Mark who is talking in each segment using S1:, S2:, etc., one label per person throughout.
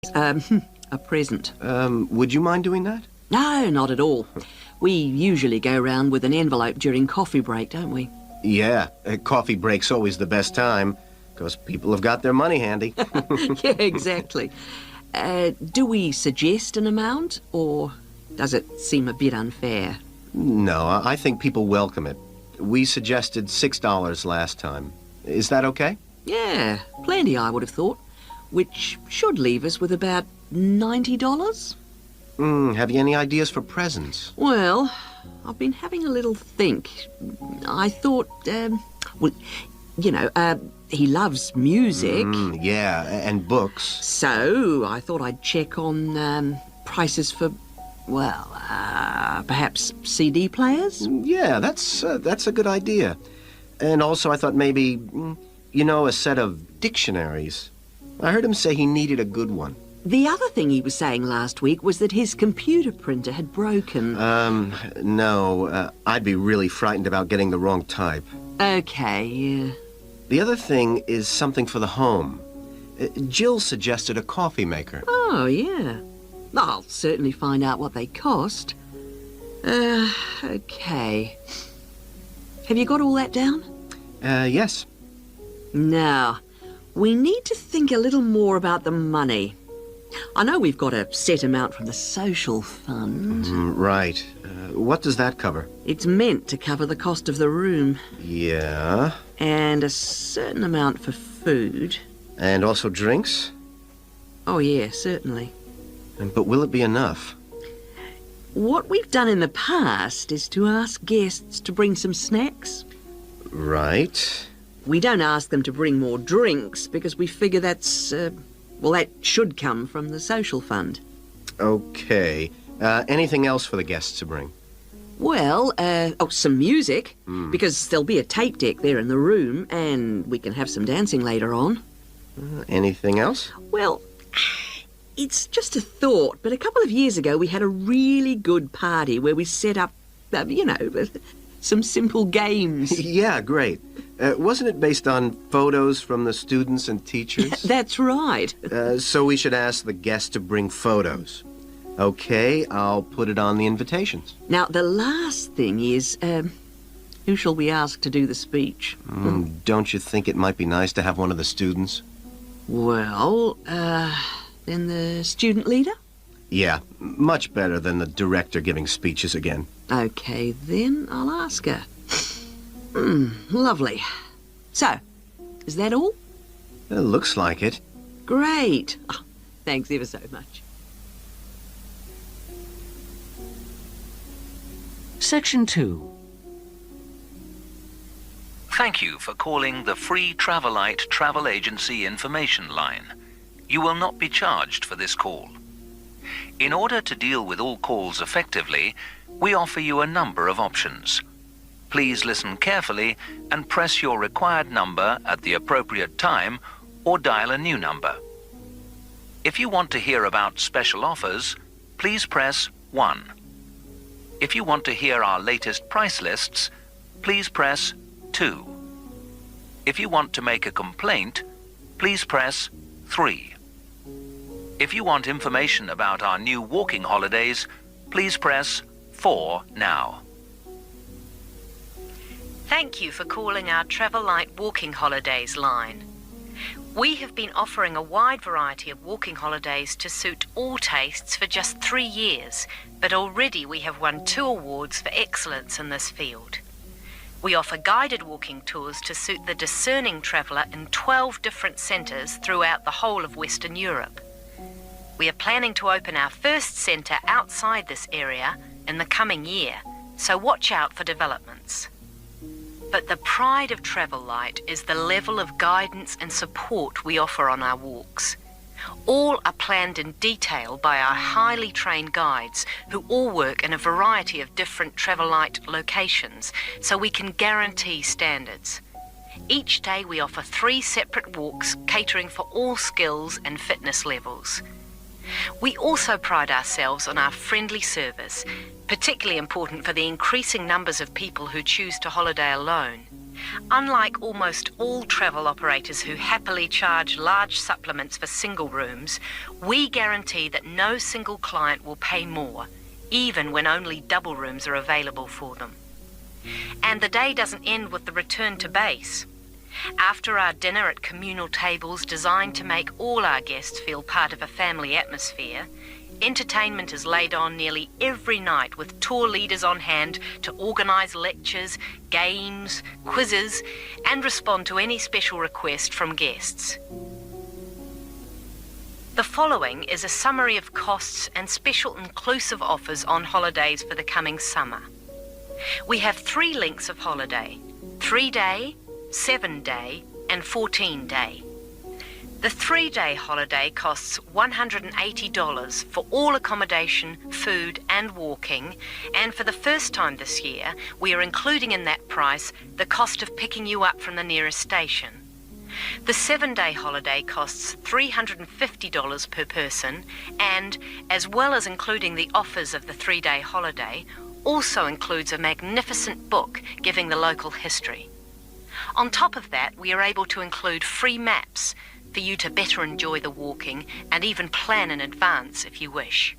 S1: A present.
S2: Would you mind doing that?
S1: No, not at all. We usually go round with an envelope during coffee break, don't we?
S2: Yeah, coffee break's always the best time, because people have got their money handy.
S1: Yeah, exactly. Do we suggest an amount, or does it seem a bit unfair?
S2: No, I think people welcome it. We suggested $6 last time. Is that okay?
S1: Yeah, plenty, I would have thought. Which should leave us with about $90.
S2: Have you any ideas for presents?
S1: Well, I've been having a little think. I thought, he loves music.
S2: Yeah, and books.
S1: So I thought I'd check on prices for, perhaps CD players?
S2: Yeah, that's a good idea. And also I thought maybe, a set of dictionaries. I heard him say he needed a good one.
S1: The other thing he was saying last week was that his computer printer had broken.
S2: No. I'd be really frightened about getting the wrong type.
S1: Okay, yeah.
S2: The other thing is something for the home. Jill suggested a coffee maker.
S1: Oh, yeah. I'll certainly find out what they cost. Okay. Have you got all that down?
S2: Yes.
S1: Now, we need to think a little more about the money. I know we've got a set amount from the social fund.
S2: Right. What does that cover?
S1: It's meant to cover the cost of the room.
S2: Yeah.
S1: And a certain amount for food.
S2: And also drinks?
S1: Oh, yeah, certainly.
S2: But will it be enough?
S1: What we've done in the past is to ask guests to bring some snacks.
S2: Right.
S1: We don't ask them to bring more drinks because we figure that should come from the social fund.
S2: Okay. Anything else for the guests to bring?
S1: Well, some music, because there'll be a tape deck there in the room, and we can have some dancing later on.
S2: Anything else?
S1: Well, it's just a thought, but a couple of years ago we had a really good party where we set up, some simple games.
S2: Yeah, great. Wasn't it based on photos from the students and teachers?
S1: That's right.
S2: So we should ask the guests to bring photos. Okay, I'll put it on the invitations.
S1: Now, the last thing is, who shall we ask to do the speech?
S2: Don't you think it might be nice to have one of the students?
S1: Well, then the student leader?
S2: Yeah, much better than the director giving speeches again.
S1: Okay, then I'll ask her. Lovely. So, is that all?
S2: It looks like it.
S1: Great. Oh, thanks ever so much.
S3: Section 2.
S4: Thank you for calling the free Travelite travel agency information line. You will not be charged for this call. In order to deal with all calls effectively, we offer you a number of options. Please listen carefully and press your required number at the appropriate time or dial a new number. If you want to hear about special offers, please press 1. If you want to hear our latest price lists, please press 2. If you want to make a complaint, please press 3. If you want information about our new walking holidays, please press 4 now.
S5: Thank you for calling our Travelite Walking Holidays line. We have been offering a wide variety of walking holidays to suit all tastes for just 3 years, but already we have won 2 awards for excellence in this field. We offer guided walking tours to suit the discerning traveller in 12 different centres throughout the whole of Western Europe. We are planning to open our first centre outside this area in the coming year, so watch out for developments. But the pride of Travelite is the level of guidance and support we offer on our walks. All are planned in detail by our highly trained guides who all work in a variety of different Travelite locations, so we can guarantee standards. Each day we offer 3 separate walks catering for all skills and fitness levels. We also pride ourselves on our friendly service, particularly important for the increasing numbers of people who choose to holiday alone. Unlike almost all travel operators who happily charge large supplements for single rooms, we guarantee that no single client will pay more, even when only double rooms are available for them. And the day doesn't end with the return to base. After our dinner at communal tables designed to make all our guests feel part of a family atmosphere, entertainment is laid on nearly every night with tour leaders on hand to organise lectures, games, quizzes, and respond to any special request from guests. The following is a summary of costs and special inclusive offers on holidays for the coming summer. We have 3 lengths of holiday: 3-day, 7-day, and 14-day. The 3-day holiday costs $180 for all accommodation, food, and walking, and for the first time this year, we are including in that price the cost of picking you up from the nearest station. The 7-day holiday costs $350 per person, and, as well as including the offers of the 3-day holiday, also includes a magnificent book giving the local history. On top of that, we are able to include free maps for you to better enjoy the walking and even plan in advance if you wish.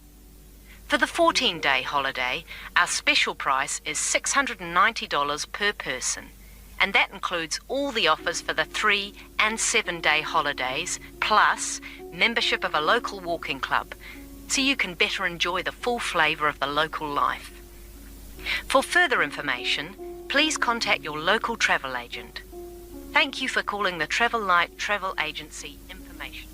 S5: For the 14-day holiday, our special price is $690 per person, and that includes all the offers for the 3- and 7-day holidays, plus membership of a local walking club, so you can better enjoy the full flavour of the local life. For further information, please contact your local travel agent. Thank you for calling the Travel Light Travel Agency Information.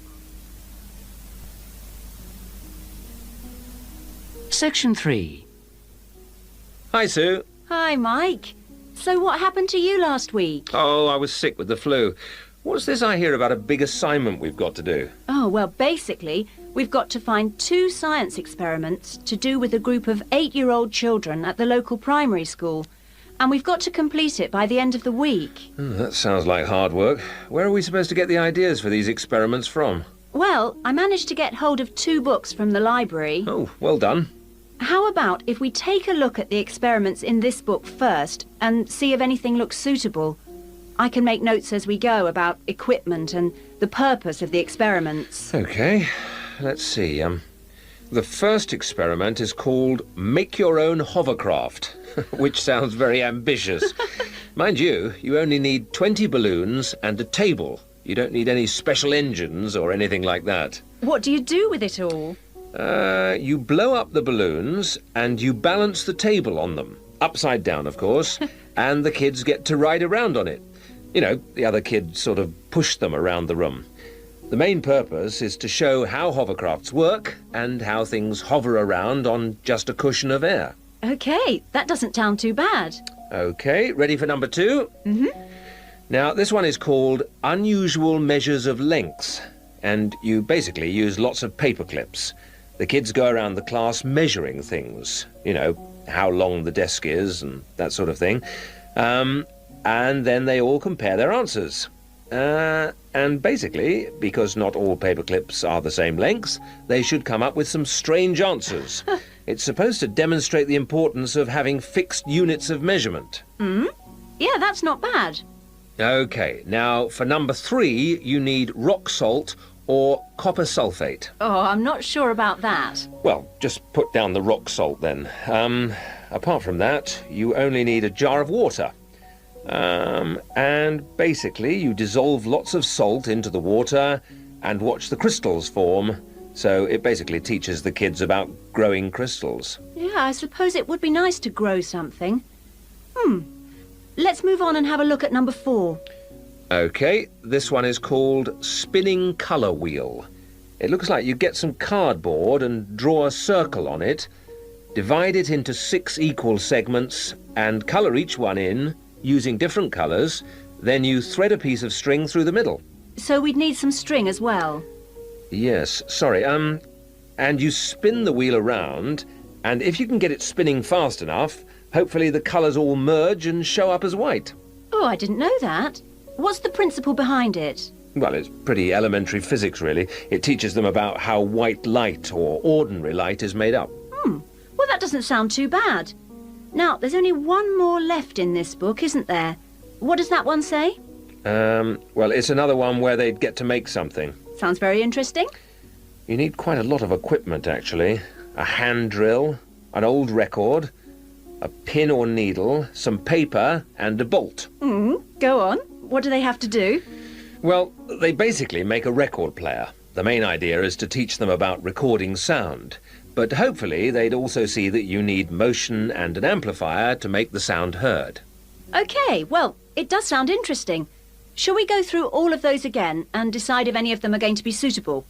S3: Section 3.
S6: Hi, Sue.
S7: Hi, Mike. So what happened to you last week?
S6: Oh, I was sick with the flu. What's this I hear about a big assignment we've got to do?
S7: Oh, well, basically, we've got to find 2 science experiments to do with a group of 8-year-old children at the local primary school. And we've got to complete it by the end of the week.
S6: That sounds like hard work. Where are we supposed to get the ideas for these experiments from?
S7: Well, I managed to get hold of 2 books from the library.
S6: Oh, well done.
S7: How about if we take a look at the experiments in this book first and see if anything looks suitable? I can make notes as we go about equipment and the purpose of the experiments.
S6: OK, let's see. The first experiment is called Make Your Own Hovercraft, which sounds very ambitious. Mind you, you only need 20 balloons and a table. You don't need any special engines or anything like that.
S7: What do you do with it all?
S6: You blow up the balloons and you balance the table on them. Upside down, of course. And the kids get to ride around on it. You know, the other kids sort of push them around the room. The main purpose is to show how hovercrafts work and how things hover around on just a cushion of air.
S7: OK, that doesn't sound too bad.
S6: OK, ready for number 2?
S7: Mm-hmm.
S6: Now, this one is called Unusual Measures of Length, and you basically use lots of paper clips. The kids go around the class measuring things, you know, how long the desk is and that sort of thing. And then they all compare their answers. And basically, because not all paper clips are the same length, they should come up with some strange answers. It's supposed to demonstrate the importance of having fixed units of measurement.
S7: Yeah, that's not bad.
S6: OK, now for number 3, you need rock salt or copper sulfate.
S7: Oh, I'm not sure about that.
S6: Well, just put down the rock salt then. Apart from that, you only need a jar of water. And basically you dissolve lots of salt into the water and watch the crystals form. So it basically teaches the kids about growing crystals.
S7: Yeah, I suppose it would be nice to grow something. Let's move on and have a look at number 4.
S6: OK, this one is called Spinning Colour Wheel. It looks like you get some cardboard and draw a circle on it, divide it into 6 equal segments and colour each one in using different colours. Then you thread a piece of string through the middle.
S7: So we'd need some string as well.
S6: Yes, sorry, and you spin the wheel around, and if you can get it spinning fast enough, hopefully the colours all merge and show up as white.
S7: Oh, I didn't know that. What's the principle behind it?
S6: Well, it's pretty elementary physics, really. It teaches them about how white light, or ordinary light, is made up.
S7: Well, that doesn't sound too bad. Now, there's only one more left in this book, isn't there? What does that one say?
S6: Well, it's another one where they'd get to make something.
S7: Sounds very interesting.
S6: You need quite a lot of equipment, actually. A hand drill, an old record, a pin or needle, some paper, and a bolt.
S7: Go on. What do they have to do?
S6: Well, they basically make a record player. The main idea is to teach them about recording sound. But hopefully they'd also see that you need motion and an amplifier to make the sound heard.
S7: OK, well, it does sound interesting. Shall we go through all of those again and decide if any of them are going to be suitable?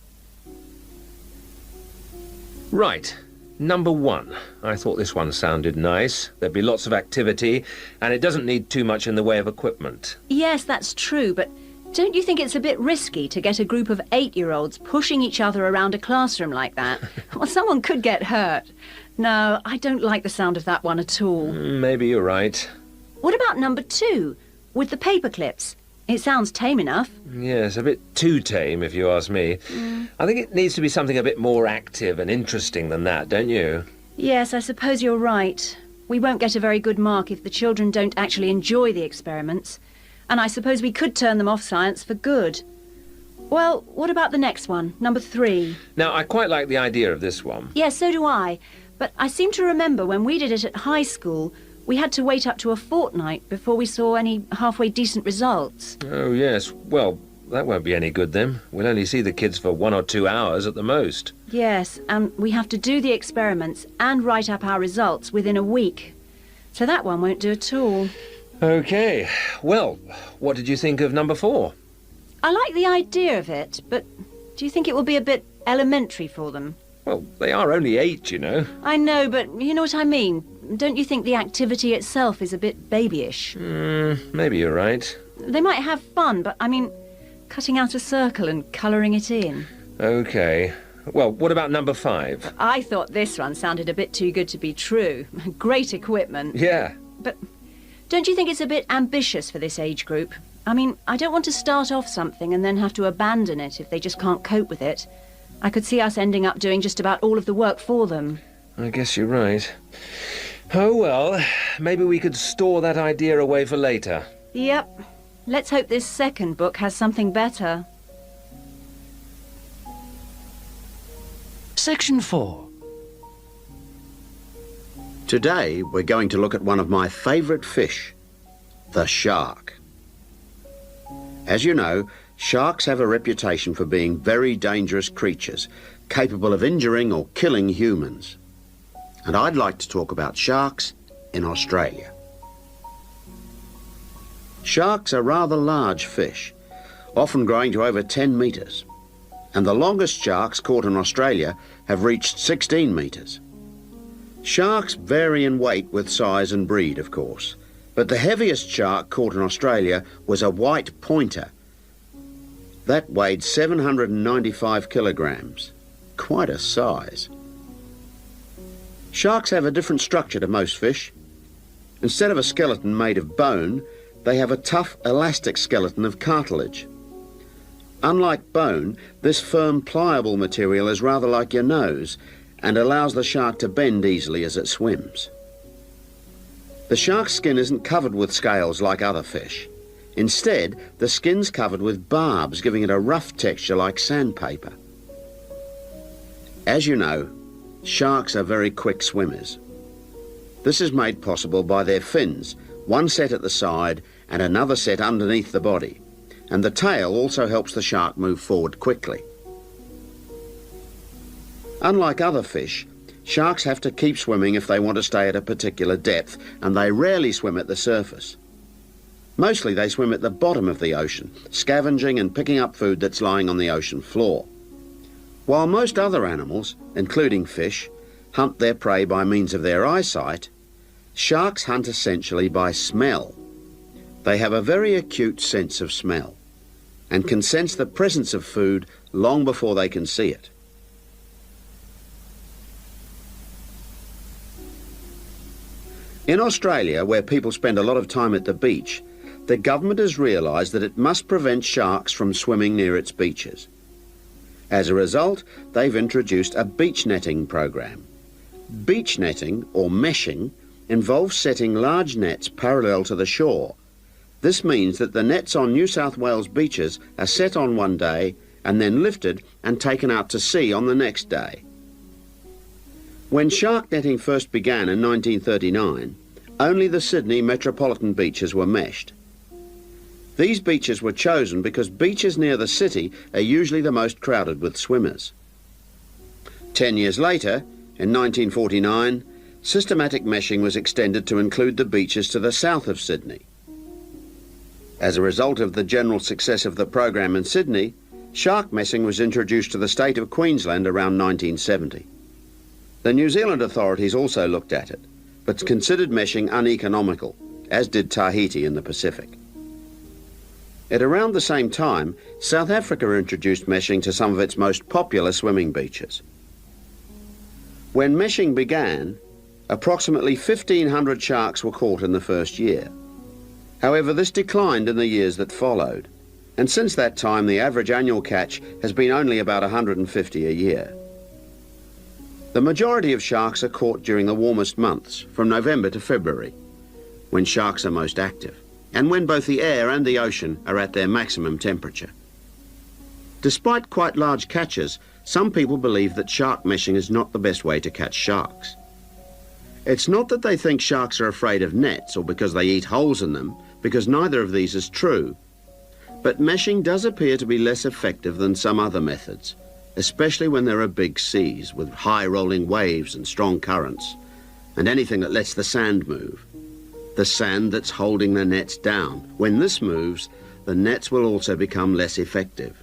S6: Right. Number 1. I thought this one sounded nice. There'd be lots of activity, and it doesn't need too much in the way of equipment.
S7: Yes, that's true, but don't you think it's a bit risky to get a group of 8-year-olds pushing each other around a classroom like that? Well, someone could get hurt. No, I don't like the sound of that one at all.
S6: Maybe you're right.
S7: What about number 2, with the paper clips? It sounds tame enough.
S6: Yes, a bit too tame, if you ask me. I think it needs to be something a bit more active and interesting than that, don't you?
S7: Yes, I suppose you're right. We won't get a very good mark if the children don't actually enjoy the experiments. And I suppose we could turn them off science for good. Well, what about the next one, number 3?
S6: Now, I quite like the idea of this one.
S7: Yes, so do I. But I seem to remember when we did it at high school, we had to wait up to a fortnight before we saw any halfway decent results.
S6: Oh, yes. Well, that won't be any good then. We'll only see the kids for 1 or 2 hours at the most.
S7: Yes, and we have to do the experiments and write up our results within a week. So that one won't do at all.
S6: OK. Well, what did you think of number 4?
S7: I like the idea of it, but do you think it will be a bit elementary for them?
S6: Well, they are only 8, you know.
S7: I know, but you know what I mean. Don't you think the activity itself is a bit babyish?
S6: Maybe you're right.
S7: They might have fun, but I mean, cutting out a circle and colouring it in.
S6: OK. Well, what about number 5?
S7: I thought this one sounded a bit too good to be true. Great equipment.
S6: Yeah.
S7: But don't you think it's a bit ambitious for this age group? I mean, I don't want to start off something and then have to abandon it if they just can't cope with it. I could see us ending up doing just about all of the work for them.
S6: I guess you're right. Oh, well, maybe we could store that idea away for later.
S7: Yep. Let's hope this second book has something better.
S3: Section 4.
S8: Today we're going to look at one of my favourite fish, the shark. As you know, sharks have a reputation for being very dangerous creatures, capable of injuring or killing humans. And I'd like to talk about sharks in Australia. Sharks are rather large fish, often growing to over 10 metres. And the longest sharks caught in Australia have reached 16 metres. Sharks vary in weight with size and breed, of course, but the heaviest shark caught in Australia was a white pointer. That weighed 795 kilograms. Quite a size. Sharks have a different structure to most fish. Instead of a skeleton made of bone, they have a tough, elastic skeleton of cartilage. Unlike bone, this firm, pliable material is rather like your nose and allows the shark to bend easily as it swims. The shark's skin isn't covered with scales like other fish. Instead, the skin's covered with barbs, giving it a rough texture like sandpaper. As you know, sharks are very quick swimmers. This is made possible by their fins, one set at the side and another set underneath the body. And the tail also helps the shark move forward quickly. Unlike other fish, sharks have to keep swimming if they want to stay at a particular depth, and they rarely swim at the surface. Mostly they swim at the bottom of the ocean, scavenging and picking up food that's lying on the ocean floor. While most other animals, including fish, hunt their prey by means of their eyesight, sharks hunt essentially by smell. They have a very acute sense of smell and can sense the presence of food long before they can see it. In Australia, where people spend a lot of time at the beach, the government has realised that it must prevent sharks from swimming near its beaches. As a result, they've introduced a beach netting program. Beach netting, or meshing, involves setting large nets parallel to the shore, This means that the nets on New South Wales beaches are set on one day and then lifted and taken out to sea on the next day. When shark netting first began in 1939, only the Sydney metropolitan beaches were meshed. These beaches were chosen because beaches near the city are usually the most crowded with swimmers. 10 years later, in 1949, systematic meshing was extended to include the beaches to the south of Sydney. As a result of the general success of the program in Sydney, shark meshing was introduced to the state of Queensland around 1970. The New Zealand authorities also looked at it, but considered meshing uneconomical, as did Tahiti in the Pacific. At around the same time, South Africa introduced meshing to some of its most popular swimming beaches. When meshing began, approximately 1,500 sharks were caught in the first year. However, this declined in the years that followed, and since that time the average annual catch has been only about 150 a year. The majority of sharks are caught during the warmest months, from November to February, when sharks are most active, and when both the air and the ocean are at their maximum temperature. Despite quite large catches, some people believe that shark meshing is not the best way to catch sharks. It's not that they think sharks are afraid of nets or because they eat holes in them, because neither of these is true. But meshing does appear to be less effective than some other methods, especially when there are big seas with high rolling waves and strong currents, and anything that lets the sand move. The sand that's holding the nets down. When this moves, the nets will also become less effective.